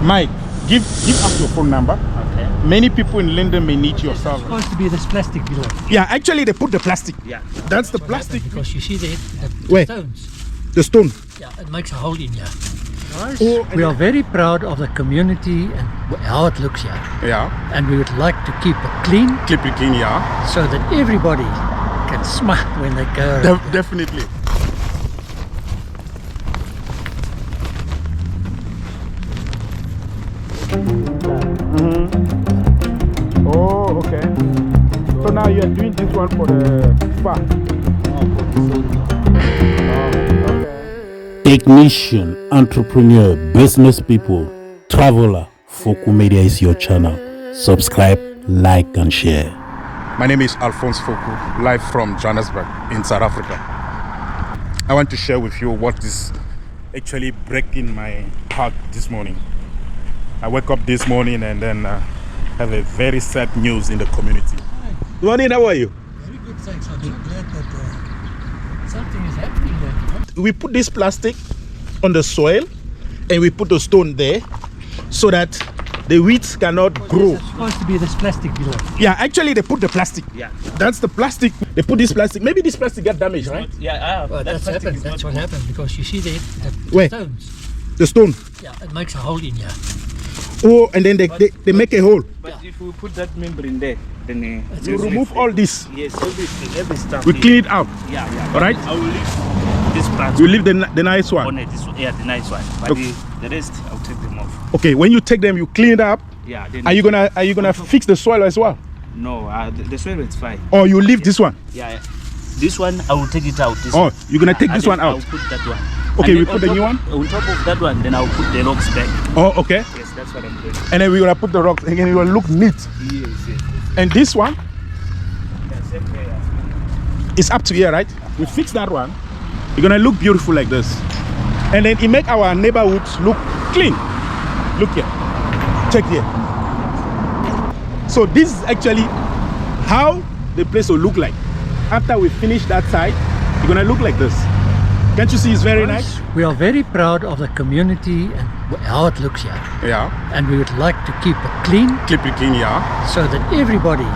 Mike, give us your phone number. Okay. Many people in Linden may need your It's service. supposed to be this plastic below. Yeah, actually they put the plastic. Yeah. That's the What plastic. happened, because you see the Where? stones. The stone. Yeah, it makes a hole in here. Oh, We are very proud of the community and how it looks here. yeah. And we would like to keep it clean Keep it clean, yeah. so that everybody can smile when they go. Definitely. Oh, okay. So now you are doing this one for the spa. Technician, entrepreneur, business people, traveler, Fokou Media is your channel. Subscribe, like and share. My name is Alphonse Fokou, live from Johannesburg in South Africa. I want to share with you what is actually breaking my heart this morning. I woke up this morning and then have a very sad news in the community. Good morning, how are you? Very good, thanks. I'm so glad that something is happening there. We put this plastic on the soil and we put the stone there so that the weeds cannot grow. It's supposed to be this plastic below. Yeah, actually they put the plastic. Yeah. That's the plastic. They put this plastic. Maybe this plastic got damaged, right? Yeah. Well, that's happened. That's what happened, because you see the Where? stones. The stone. Yeah, it makes a hole in here. Oh, and then they make a hole. But if we put that membrane there, then You remove all this. Yes, every stuff. We clean it out. Yeah. All right. I will leave this part. You leave the nice one. on it. This one. Yeah, the nice one. But Okay. the rest, I'll take them off. Okay, when you take them, you clean it up. Yeah. Then Are you gonna fix the soil as well, No, the soil is fine. or you leave this one? Yeah. This one, I will take it out. This Oh, one. you're gonna take And this then one out. I'll put that one. Okay, And we then put the on new top- On top of that one, then I'll put the rocks back. Oh, okay. Yes, that's what I'm doing. And then we're gonna put the rocks again. It will look neat. Yes. And this one Yeah, same here. is up to here, right? We fix that one. It's gonna look beautiful like this, and then it make our neighborhoods look clean. Look here. Check here. So this is actually how the place will look like after we finish that side. It's gonna look like this. Can't you see? It's very nice. We are very proud of the community and how it looks here. Yeah. And we would like to keep it clean Keep it clean, yeah. so that everybody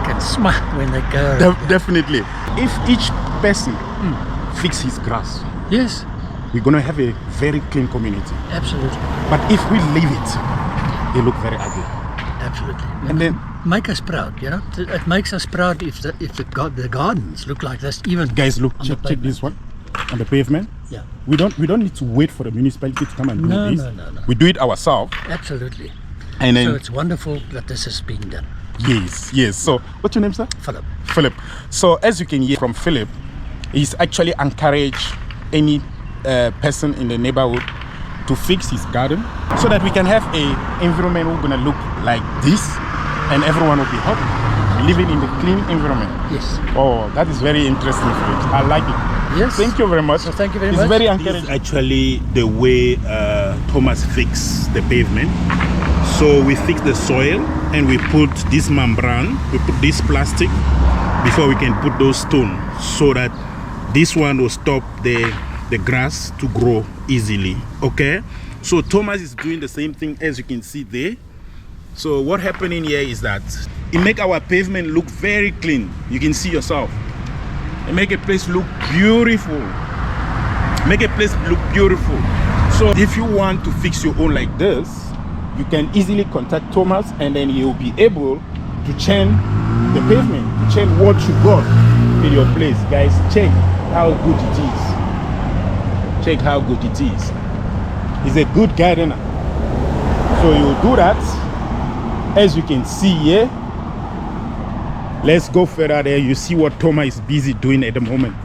can smile when they go. Definitely. If each person fix his grass, Yes, we're gonna have a very clean community. absolutely. But if we leave it, they look very ugly. Absolutely. And then Make us proud, you know. It makes us proud if the gardens look like this, even guys, look, on the check this one on the pavement. Yeah, We don't need to wait for the municipality to come and do No, this. no. We do it ourselves. absolutely. And then So it's wonderful that this is being done. yes. So what's your name, sir? Philip. Philip. So as you can hear from Philip, he's actually encouraged any person in the neighborhood to fix his garden so that we can have a environment who's gonna look like this, and everyone will be happy living in the clean environment. Yes. Oh, that is very interesting, Philip. I like it. Yes. Thank you very much. So thank you very it's much. very This encouraging. is actually the way Thomas fixed the pavement. So we fix the soil and we put this membrane, we put this plastic before we can put those stones, so that this one will stop the grass to grow easily. Okay, so Thomas is doing the same thing as you can see there. So what happening here is that it make our pavement look very clean. You can see yourself. It make a place look beautiful. Make a place look beautiful. So if you want to fix your own like this, you can easily contact Thomas, and then he will be able to change the pavement, change what you got in your place. Guys, check how good it is. Check how good it is. He's a good gardener. So you will do that, as you can see here. Let's go further there. You see what Thomas is busy doing at the moment.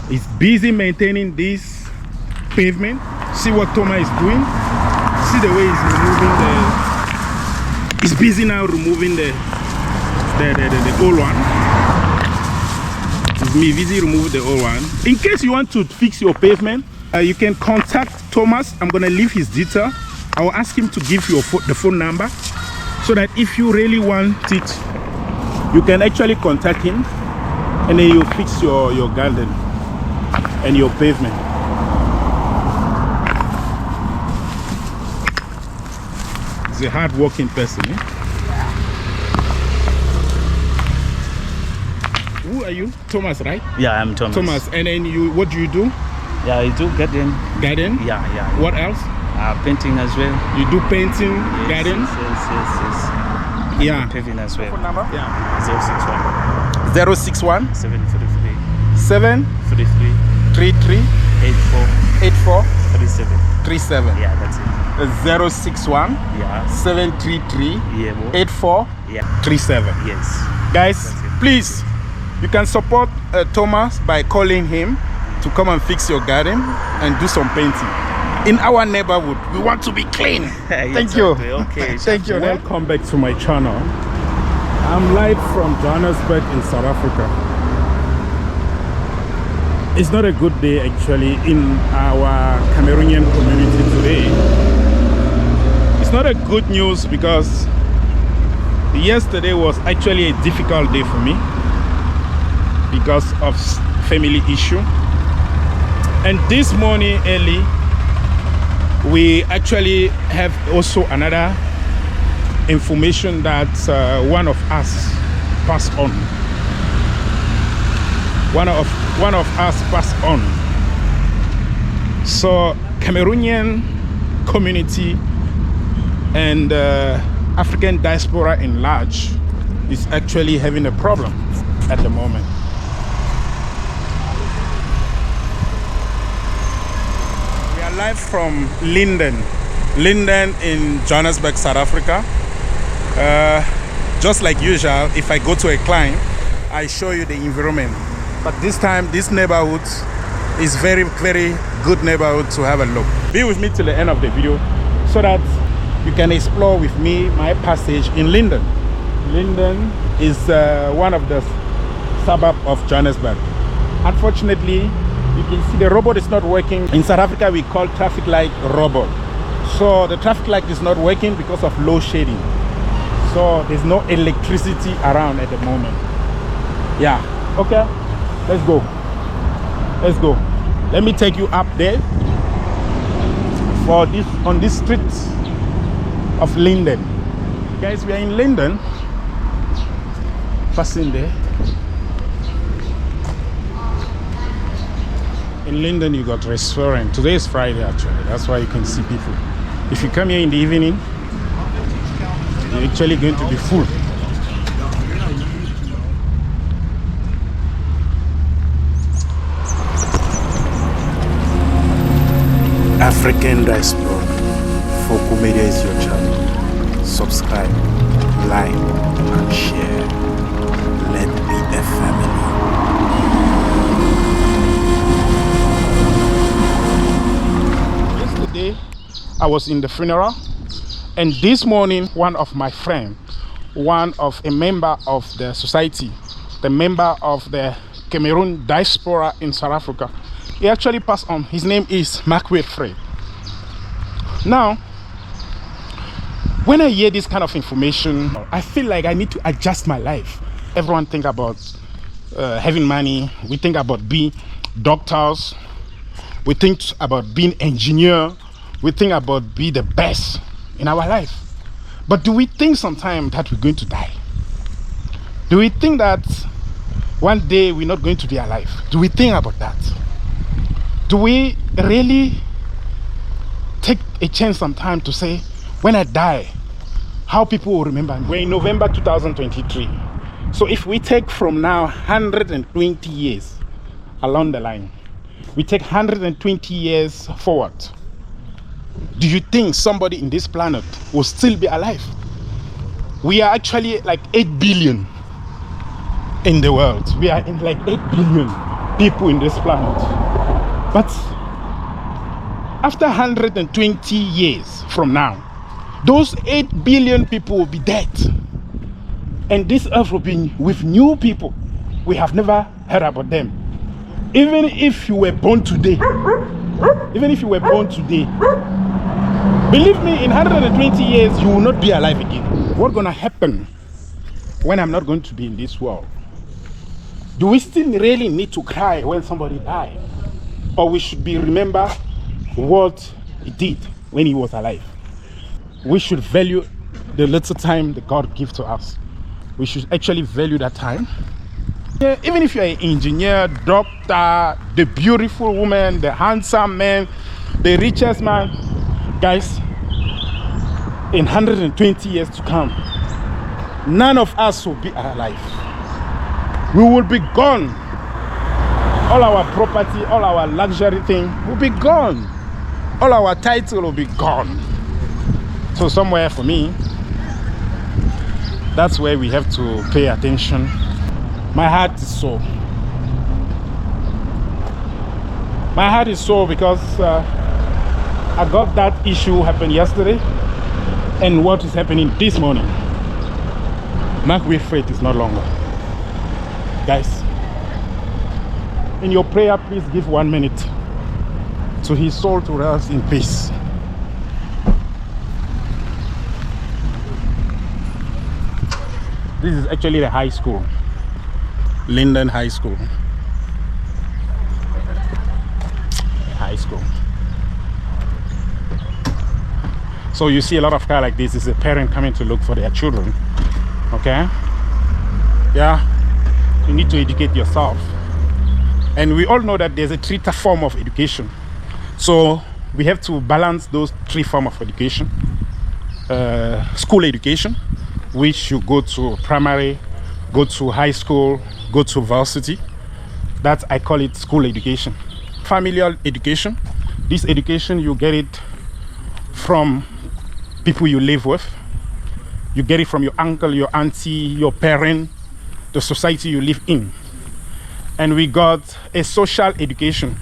He's busy maintaining this pavement. See what Thomas is doing. See the way he's removing he's busy now removing the old one. He's busy removing the old one. In case you want to fix your pavement, you can contact Thomas. I'm gonna leave his detail. I will ask him to give you the phone number, so that if you really want it, you can actually contact him, and then you fix your garden and your pavement. He's a hard-working person. Eh? Who are you? Thomas, right? Yeah, I'm Thomas. Thomas. And then you, what do you do? Yeah, I do garden. Garden? Yeah. What else? Painting as well. You do painting, garden? Yes. Yeah. Paving as well. Phone number? Yeah. 061 733 733 33 84 37. 37. Yeah, that's it. 061 Yeah. 733 Yeah. 84 Yeah. 37. Yes. Guys, please, you can support Thomas by calling him to come and fix your garden and do some painting. In our neighborhood, we want to be clean. Thank you. Okay. Thank you. Welcome back to my channel. I'm live from Johannesburg in South Africa. It's not a good day actually in our Cameroonian community today. It's not a good news because yesterday was actually a difficult day for me because of family issue. And this morning early, we actually have also another information that one of us passed on. One of us passed on. So Cameroonian community and African diaspora in large is actually having a problem at the moment. We are live from Linden in Johannesburg, South Africa. Just like usual, if I go to a client, I show you the environment. But this time, this neighborhood is very, very good neighborhood to have a look. Be with me till the end of the video so that you can explore with me my passage in Linden. Linden is one of the suburbs of Johannesburg. Unfortunately, you can see the robot is not working. In South Africa, we call traffic light robot. So the traffic light is not working because of load shedding. So there's no electricity around at the moment. Yeah, okay, let's go. Let's go. Let me take you up there for this on this street of Linden. Guys, we are in Linden. Passing there. In Linden, you got restaurant. Today is Friday actually. That's why you can see people. If you come here in the evening, you're actually going to be full. African diaspora, Fokou Media is your channel. Subscribe, like, and share. Let's be a family. Yesterday, I was in the funeral, and this morning, one of my friends, a member of the society, the member of the Cameroon diaspora in South Africa, he actually passed on. His name is Mark Fred. Now, when I hear this kind of information, I feel like I need to adjust my life. Everyone think about having money. We think about being doctors. We think about being engineer. We think about being the best in our life. But do we think sometimes that we're going to die? Do we think that one day we're not going to be alive? Do we think about that? Do we really take a chance sometime to say, when I die, how people will remember me? We're in November 2023. So if we take from now 120 years along the line, we take 120 years forward, do you think somebody in this planet will still be alive? We are actually like 8 billion in the world. We are in like 8 billion people in this planet. But after 120 years from now, those 8 billion people will be dead. And this earth will be with new people. We have never heard about them. Even if you were born today, believe me, in 120 years, you will not be alive again. What's going to happen when I'm not going to be in this world? Do we still really need to cry when somebody dies? Or we should be remember what he did when he was alive? We should value the little time that God gives to us. We should actually value that time. Yeah, even if you're an engineer, doctor, the beautiful woman, the handsome man, the richest man, guys, in 120 years to come, none of us will be alive. We will be gone. All our property, all our luxury thing will be gone. All our title will be gone. So somewhere for me, that's where we have to pay attention. My heart is sore. My heart is sore because I got that issue happen yesterday and what is happening this morning. Mark Wilfred is no longer. Guys, in your prayer, please give 1 minute to his soul to rest in peace. This is actually the high school, Linden High School. High school. So you see a lot of cars like this. Is a parent coming to look for their children. Okay? Yeah. You need to educate yourself. And we all know that there's a three form of education. So we have to balance those three forms of education. School education, which you go to primary, go to high school, go to varsity. That I call it school education. Familial education. This education, you get it from people you live with. You get it from your uncle, your auntie, your parent, the society you live in. And we got a social education,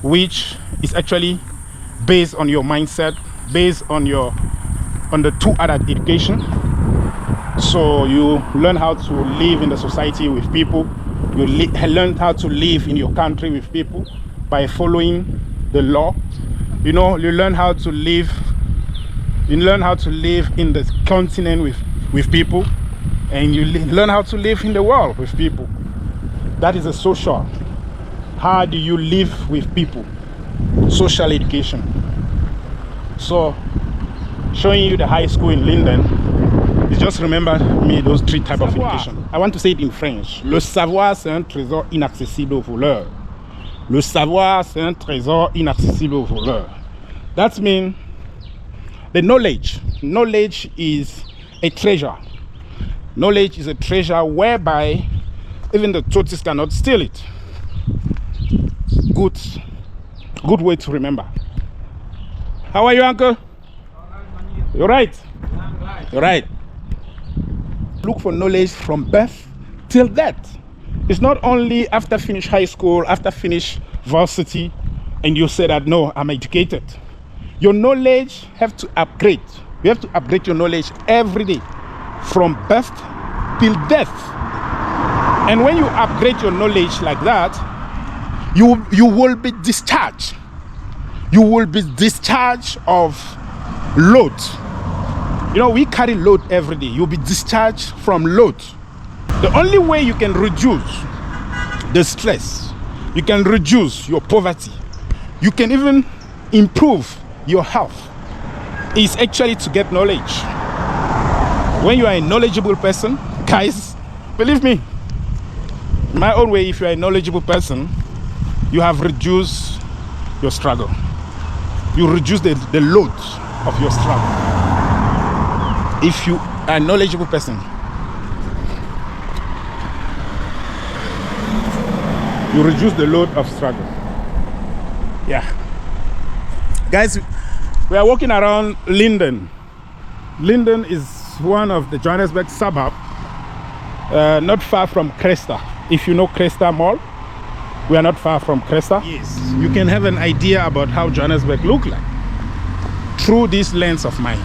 which is actually based on your mindset, based on the two adult education. So you learn how to live in the society with people. You learn how to live in your country with people by following the law. You know, you learn how to live. You learn how to live in the continent with people, and you learn how to live in the world with people. That is a social. How do you live with people? Social education. So, showing you the high school in Linden, is just remember me those three types of education. I want to say it in French. Le savoir, c'est un trésor inaccessible aux voleurs. Le savoir, c'est un trésor inaccessible aux voleurs. That means the knowledge. Knowledge is a treasure. Knowledge is a treasure whereby even the tortoise cannot steal it. Good way to remember. How are you, uncle? You're right. You're right. Look for knowledge from birth till death. It's not only after finish high school, after finish varsity, and you say that, no, I'm educated. Your knowledge have to upgrade. You have to upgrade your knowledge every day, from birth till death. And when you upgrade your knowledge like that, you will be discharged. You will be discharged of load. You know, we carry load every day. You'll be discharged from load. The only way you can reduce the stress, you can reduce your poverty, you can even improve your health, is actually to get knowledge. When you are a knowledgeable person, guys, believe me, my own way, if you are a knowledgeable person, you have reduced your struggle. You reduce the load of your struggle. If you are a knowledgeable person, you reduce the load of struggle. Yeah. Guys, we are walking around Linden. Linden is one of the Johannesburg suburb, not far from Cresta. If you know Cresta Mall, we are not far from Cresta. Yes, you can have an idea about how Johannesburg look like through this lens of mine.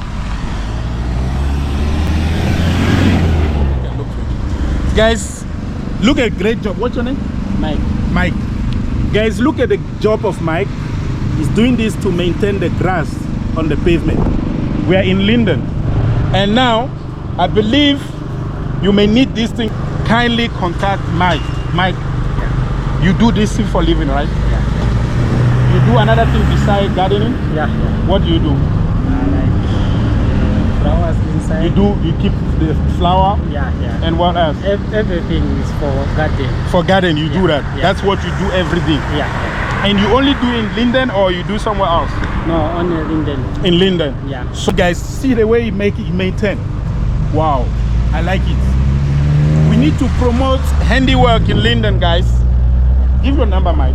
Guys, look at great job. What's your name? Mike. Mike. Guys, look at the job of Mike. He's doing this to maintain the grass on the pavement. We are in Linden. And now, I believe you may need this thing. Kindly contact Mike. Mike, yeah. You do this thing for living, right? Yeah. You do another thing besides gardening? Yeah. What do you do? Like flowers inside. You keep the flower. Yeah, yeah. And what else? Everything is for garden. For garden, you do that. Yeah. That's what you do every day. Yeah, yeah. And you only do in Linden or you do somewhere else? No, only linden. In Linden. Yeah. So guys, see the way he maintain. Wow, I like it. We need to promote handiwork in Linden, guys. Give your number, Mike.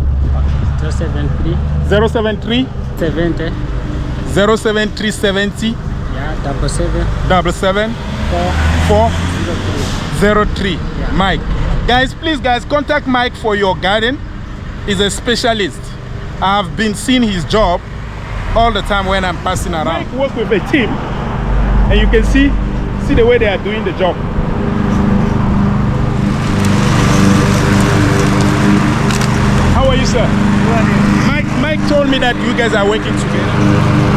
073 073 70. 07370 Yeah, 77 77 4 403. Yeah. Mike. Guys, please guys, contact Mike for your garden. He's a specialist. I've been seeing his job all the time when I'm passing around. Mike works with a team, and you can see the way they are doing the job. How are you, sir? Mike told me that you guys are working together.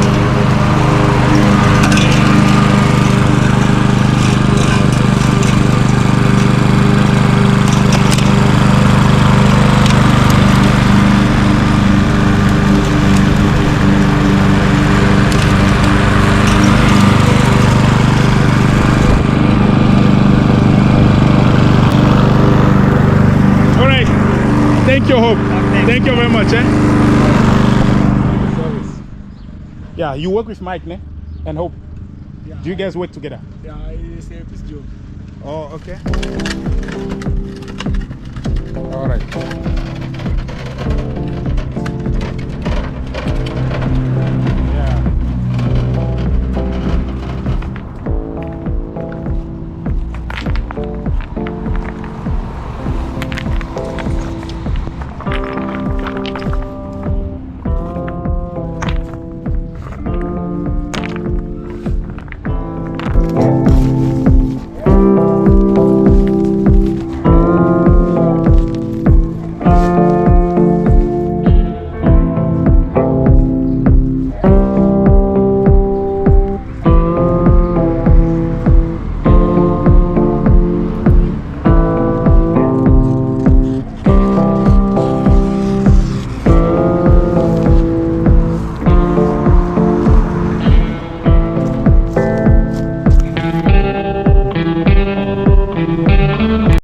Thank you, Hope. Thank you very much. Yeah, you work with Mike, ne? And Hope. Yeah. Do you guys work together? Yeah, it's a peace job. Oh, okay. All right.